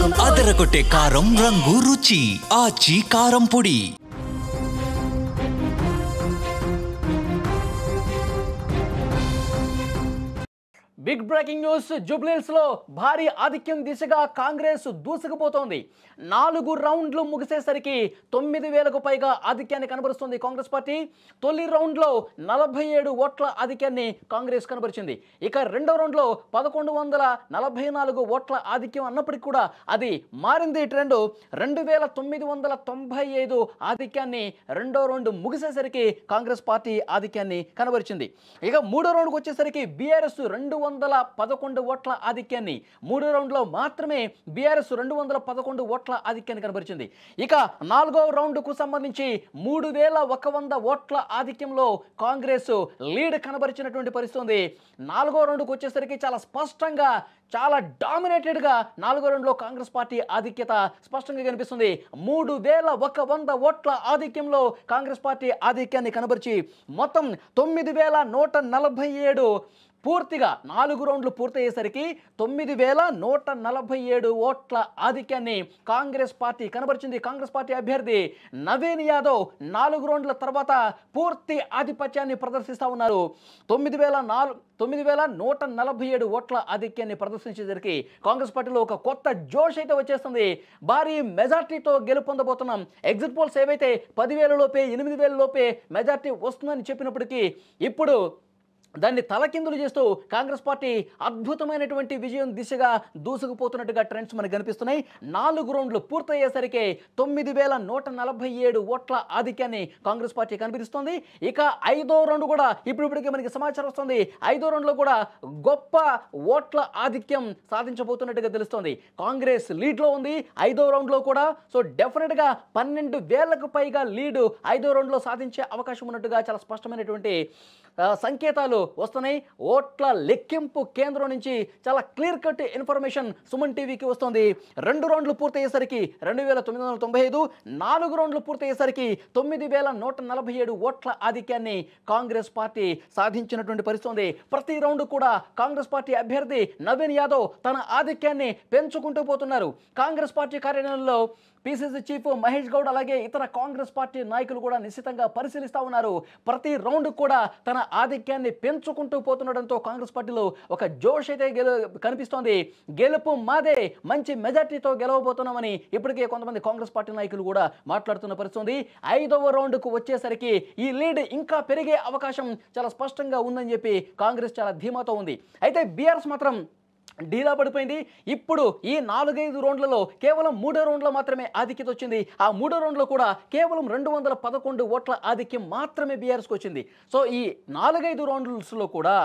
అదరగొట్టే కారం రంగు రుచి ఆచి కారం పొడి. Big breaking news. జూబ్లీహిల్స్ లో భారీ ఆధిక్యం దిశగా కాంగ్రెస్ దూసుకుపోతోంది. 4 రౌండ్లు ముగిసేసరికి 9,000కు పైగా ఆధిక్యాన్ని కనబరుస్తుంది కాంగ్రెస్ పార్టీ. తొలి రౌండ్లో 47 ఓట్ల ఆధిక్యాన్ని కాంగ్రెస్ కనబరిచింది. ఇక రెండో రౌండ్లో 1144 ఓట్ల ఆధిక్యం అన్నప్పటికీ కూడా అది మారింది ట్రెండ్. 2,995 ఆధిక్యాన్ని రెండో రౌండ్ ముగిసేసరికి కాంగ్రెస్ పార్టీ ఆధిక్యాన్ని కనబరిచింది. ఇక మూడో రౌండ్కి వచ్చేసరికి బీఆర్ఎస్ 211 ఓట్ల ఆధిక్యాన్ని, మూడో రౌండ్లో మాత్రమే బీఆర్ఎస్ 211 ఓట్ల ఆధిక్యాన్ని కనబరిచింది. ఇక నాలుగో రౌండ్కు సంబంధించి 3,100 ఓట్ల ఆధిక్యంలో కాంగ్రెస్ లీడ్ కనబరిచినటువంటి పరిస్థితి ఉంది. నాలుగో రౌండ్కు వచ్చేసరికి చాలా స్పష్టంగా, చాలా డామినేటెడ్గా నాలుగో రౌండ్లో కాంగ్రెస్ పార్టీ ఆధిక్యత స్పష్టంగా కనిపిస్తుంది. 3,100 ఓట్ల ఆధిక్యంలో కాంగ్రెస్ పార్టీ ఆధిక్యాన్ని కనబరిచి మొత్తం 9,147 పూర్తిగా 4 రౌండ్లు పూర్తయ్యేసరికి 9,147 ఓట్ల ఆధిక్యాన్ని కాంగ్రెస్ పార్టీ కనబరిచింది. కాంగ్రెస్ పార్టీ అభ్యర్థి నవీన్ యాదవ్ 4 రౌండ్ల తర్వాత పూర్తి ఆధిపత్యాన్ని ప్రదర్శిస్తూ ఉన్నారు. 9,147 ఓట్ల ఆధిక్యాన్ని ప్రదర్శించేసరికి కాంగ్రెస్ పార్టీలో ఒక కొత్త జోష్ అయితే వచ్చేస్తుంది. భారీ మెజార్టీతో గెలుపొందబోతున్నాం. ఎగ్జిట్ పోల్స్ ఏవైతే 10,000 లోపే, 8,000 లోపే మెజార్టీ వస్తుందని చెప్పినప్పటికీ ఇప్పుడు దాన్ని తలకిందులు చేస్తూ కాంగ్రెస్ పార్టీ అద్భుతమైనటువంటి విజయం దిశగా దూసుకుపోతున్నట్టుగా ట్రెండ్స్ మనకు కనిపిస్తున్నాయి. 4 రౌండ్లు పూర్తయ్యేసరికి 9,147 ఓట్ల ఆధిక్యాన్ని కాంగ్రెస్ పార్టీ కనిపిస్తుంది. ఇక ఐదో రౌండ్ కూడా ఇప్పటికే మనకి సమాచారం వస్తుంది. ఐదో రౌండ్లో కూడా గొప్ప ఓట్ల ఆధిక్యం సాధించబోతున్నట్టుగా తెలుస్తోంది. కాంగ్రెస్ లీడ్లో ఉంది ఐదో రౌండ్లో కూడా. సో డెఫినెట్గా 12,000కు పైగా లీడ్ ఐదో రౌండ్లో సాధించే అవకాశం ఉన్నట్టుగా చాలా స్పష్టమైనటువంటి సంకేతాలు వస్తున్నాయి. ఓట్ల లెక్కింపు కేంద్రం నుంచి చాలా క్లియర్ కట్ ఇన్ఫర్మేషన్ సుమన్ టీవీకి వస్తుంది. 2 రౌండ్లు పూర్తయ్యేసరికి 2,995, 4 రౌండ్లు పూర్తయ్యేసరికి 9,147 ఓట్ల ఆధిక్యాన్ని కాంగ్రెస్ పార్టీ సాధించినటువంటి పరిస్థితి ఉంది. ప్రతి రౌండ్ కూడా కాంగ్రెస్ పార్టీ అభ్యర్థి నవీన్ యాదవ్ తన ఆధిక్యాన్ని పెంచుకుంటూ పోతున్నారు. కాంగ్రెస్ పార్టీ కార్యాలయంలో పిసిసి చీఫ్ మహేష్ గౌడ్ అలాగే ఇతర కాంగ్రెస్ పార్టీ నాయకులు కూడా నిశ్చితంగా పరిశీలిస్తూ ఉన్నారు. ప్రతి రౌండ్ కూడా తన ఆధిక్యాన్ని పెంచుకుంటూ పోతుండడంతో కాంగ్రెస్ పార్టీలో ఒక జోష్ అయితే కనిపిస్తోంది. గెలుపు మాదే, మంచి మెజార్టీతో గెలవబోతున్నామని ఇప్పటికే కొంతమంది కాంగ్రెస్ పార్టీ నాయకులు కూడా మాట్లాడుతున్న పరిస్థితి ఉంది. 5వ రౌండ్కు వచ్చేసరికి ఈ లీడ్ ఇంకా పెరిగే అవకాశం చాలా స్పష్టంగా ఉందని చెప్పి కాంగ్రెస్ చాలా ధీమాతో ఉంది. అయితే బీఆర్ఎస్ మాత్రం డీలా పడిపోయింది. ఇప్పుడు ఈ 4-5 రౌండ్లలో కేవలం 3వ రౌండ్లో మాత్రమే ఆధిక్యత వచ్చింది. ఆ 3వ రౌండ్లో కూడా కేవలం 211 ఓట్ల ఆధిక్యం మాత్రమే బీఆర్ఎస్కి వచ్చింది. సో ఈ 4-5 రౌండ్స్లో కూడా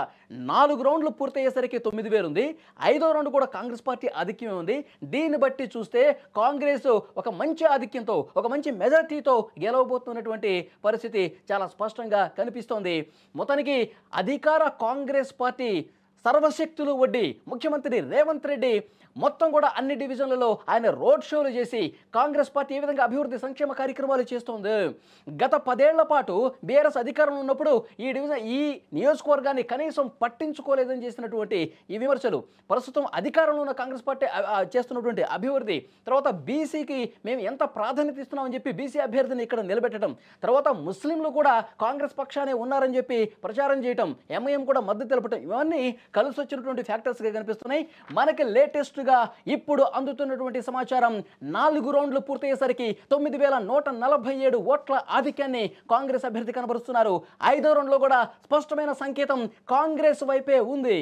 4 రౌండ్లు పూర్తయ్యేసరికి 9,000 ఉంది. 5వ రౌండ్ కూడా కాంగ్రెస్ పార్టీ ఆధిక్యమే ఉంది. దీన్ని బట్టి చూస్తే కాంగ్రెస్ ఒక మంచి ఆధిక్యంతో, ఒక మంచి మెజార్టీతో గెలవబోతున్నటువంటి పరిస్థితి చాలా స్పష్టంగా కనిపిస్తోంది. మొత్తానికి అధికార కాంగ్రెస్ పార్టీ సర్వశక్తులు వడ్డీ ముఖ్యమంత్రి రేవంత్ రెడ్డి మొత్తం కూడా అన్ని డివిజన్లలో ఆయన రోడ్ షోలు చేసి కాంగ్రెస్ పార్టీ ఏ విధంగా అభివృద్ధి సంక్షేమ కార్యక్రమాలు చేస్తోంది. గత 10 ఏళ్ల పాటు బీఆర్ఎస్ అధికారంలో ఉన్నప్పుడు ఈ నియోజకవర్గాన్ని కనీసం పట్టించుకోలేదని చేసినటువంటి ఈ విమర్శలు, ప్రస్తుతం అధికారంలో ఉన్న కాంగ్రెస్ పార్టీ చేస్తున్నటువంటి అభివృద్ధి, తర్వాత బీసీకి మేము ఎంత ప్రాధాన్యత ఇస్తున్నామని చెప్పి బీసీ అభ్యర్థిని ఇక్కడ నిలబెట్టడం, తర్వాత ముస్లింలు కూడా కాంగ్రెస్ పక్షానే ఉన్నారని చెప్పి ప్రచారం చేయటం, ఎంఐఎం కూడా మద్దతు తెలపటం, ఇవన్నీ కలిసి వచ్చినటువంటి ఫ్యాక్టర్స్గా కనిపిస్తున్నాయి. మనకి లేటెస్ట్గా ఇప్పుడు అందుతున్నటువంటి సమాచారం 4 రౌండ్లు పూర్తయ్యేసరికి 9,147 ఓట్ల ఆధిక్యాన్ని కాంగ్రెస్ అభ్యర్థి కనబరుస్తున్నారు. 5వ రౌండ్లో కూడా స్పష్టమైన సంకేతం కాంగ్రెస్ వైపే ఉంది.